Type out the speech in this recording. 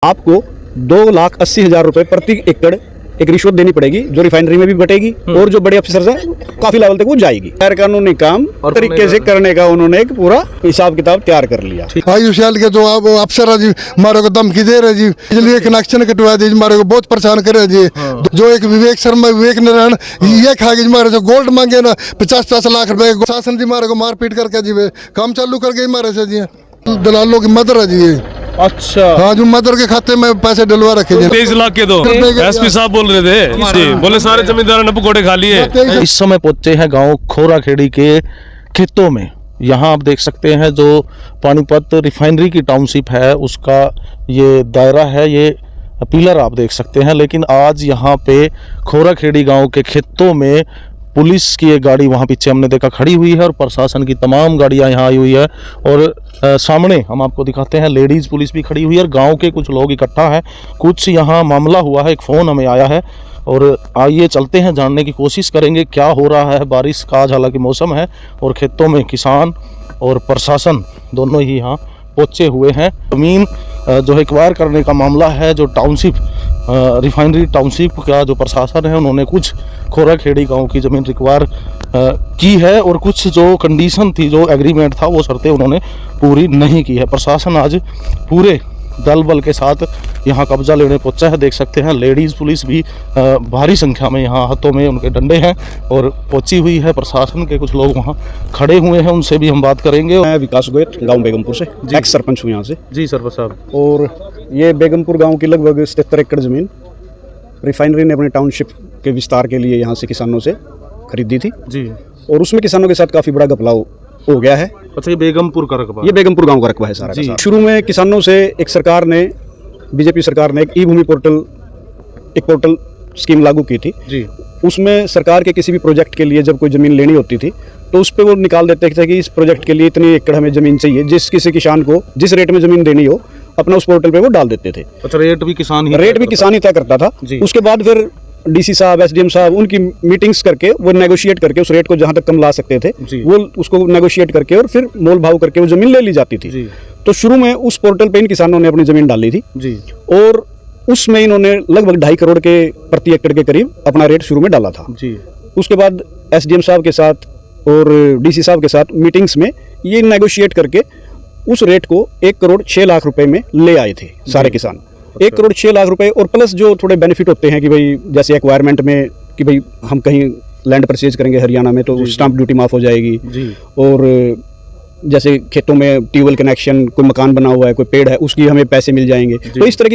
आपको 2,80,000 रुपए प्रति एकड़ एक रिश्वत देनी पड़ेगी, जो रिफाइनरी में भी बटेगी और जो बड़े अफसर हैं काफी लेवल तक वो जाएगी। गैर कानूनी काम और तरीके से करने का उन्होंने एक पूरा हिसाब किताब तैयार कर लिया। आयुष्याल के जो आप अफसर है जी हमारे को धमकी दे रहे जी, इसलिए कनेक्शन कटवा दी हमारे को बहुत परेशान कर रहे जी। जो एक विवेक शर्मा विवेक नारायण ये खा के हमारे से गोल्ड मांगे ना 50-50 लाख रुपए, शासन जी हमारे को मारपीट करके जी काम चालू करके हमारे से जी दलालों की मदर है जी। अच्छा हाँ, जो मदर के खाते में पैसे डलवा रखे जी। 23 लाख के दो एसपी साहब बोल रहे थे, बोले सारे जमींदारों ने पकौड़े खा लिए। इस समय पहुंचे हैं गांव खोराखेड़ी के खेतों में। यहाँ आप देख सकते हैं जो पानीपत रिफाइनरी की टाउनशिप है उसका ये दायरा है, ये पिलर आप देख सकते हैं। लेकिन आज यहाँ पे खोराखेड़ी गांव के खेतों में पुलिस की एक गाड़ी वहाँ पीछे हमने देखा खड़ी हुई है और प्रशासन की तमाम गाड़ियाँ यहाँ आई हुई है। और सामने हम आपको दिखाते हैं लेडीज़ पुलिस भी खड़ी हुई है और गांव के कुछ लोग इकट्ठा हैं। कुछ यहाँ मामला हुआ है, एक फ़ोन हमें आया है और आइए चलते हैं, जानने की कोशिश करेंगे क्या हो रहा है। बारिश का आज हालांकि मौसम है और खेतों में किसान और प्रशासन दोनों ही यहाँ पहुँचे हुए हैं। ज़मीन जो एक्वायर करने का मामला है, जो टाउनशिप रिफाइनरी टाउनशिप का जो प्रशासन है उन्होंने कुछ खोराखेड़ी गांव की ज़मीन रिक्वायर की है और कुछ जो कंडीशन थी, जो एग्रीमेंट था, वो शर्तें उन्होंने पूरी नहीं की है। प्रशासन आज पूरे दल बल के साथ यहाँ कब्जा लेने पहुंचा है। देख सकते हैं लेडीज़ पुलिस भी भारी संख्या में यहाँ हाथों में उनके डंडे हैं और पहुंची हुई है। प्रशासन के कुछ लोग वहाँ खड़े हुए हैं, उनसे भी हम बात करेंगे। मैं विकास गोयत गांव बेगमपुर से, एक्स सरपंच हूँ यहाँ से। जी सरपंच साहब। और ये बेगमपुर गांव की लगभग 77 एकड़ ज़मीन रिफाइनरी ने अपने टाउनशिप के विस्तार के लिए यहाँ से किसानों से खरीदी थी जी। और उसमें किसानों के साथ काफ़ी बड़ा घपलाव हो गया है। अच्छा, ये बेगमपुर का रकबा, ये बेगमपुर गांव का रकबा है सारा का सारा। शुरू में किसानों से एक सरकार ने, बीजेपी सरकार ने एक ई भूमि पोर्टल स्कीम लागू की थी जी। उसमें सरकार के किसी भी प्रोजेक्ट के लिए जब कोई ज़मीन लेनी होती थी तो उस पर वो निकाल देते थे कि इस प्रोजेक्ट के लिए इतनी एकड़ हमें ज़मीन चाहिए। जिस किसी किसान को जिस रेट में ज़मीन देनी हो अपना उस पोर्टल पे वो डाल देते थे। अच्छा, रेट भी किसान ही तय करता था। उसके बाद फिर डीसी साहब, एसडीएम साहब उनकी मीटिंग्स करके वो नेगोशिएट करके उस रेट को जहां तक कम ला सकते थे वो उसको नेगोशिएट करके और फिर मोल भाव करके वो जमीन ले ली जाती थी। तो शुरू में उस पोर्टल पे इन किसानों ने अपनी जमीन डाली थी जी। और उसमें इन्होंने लगभग 2.5 करोड़ के प्रति एकड़ के करीब अपना रेट शुरू में डाला था जी। उसके बाद एसडीएम साहब के साथ और डीसी साहब के साथ मीटिंग्स में ये नेगोशिएट करके उस रेट को 1 करोड़ 6 लाख रुपए में ले आए थे सारे किसान। 1 करोड़ 6 लाख रुपए और प्लस जो थोड़े बेनिफिट होते हैं कि भाई जैसे एक्वायरमेंट में कि भाई हम कहीं लैंड परचेज करेंगे हरियाणा में तो स्टाम्प ड्यूटी माफ हो जाएगी जी। और जैसे खेतों में ट्यूबवेल कनेक्शन, कोई मकान बना हुआ है, कोई पेड़ है, उसकी हमें पैसे मिल जाएंगे। तो इस तरह की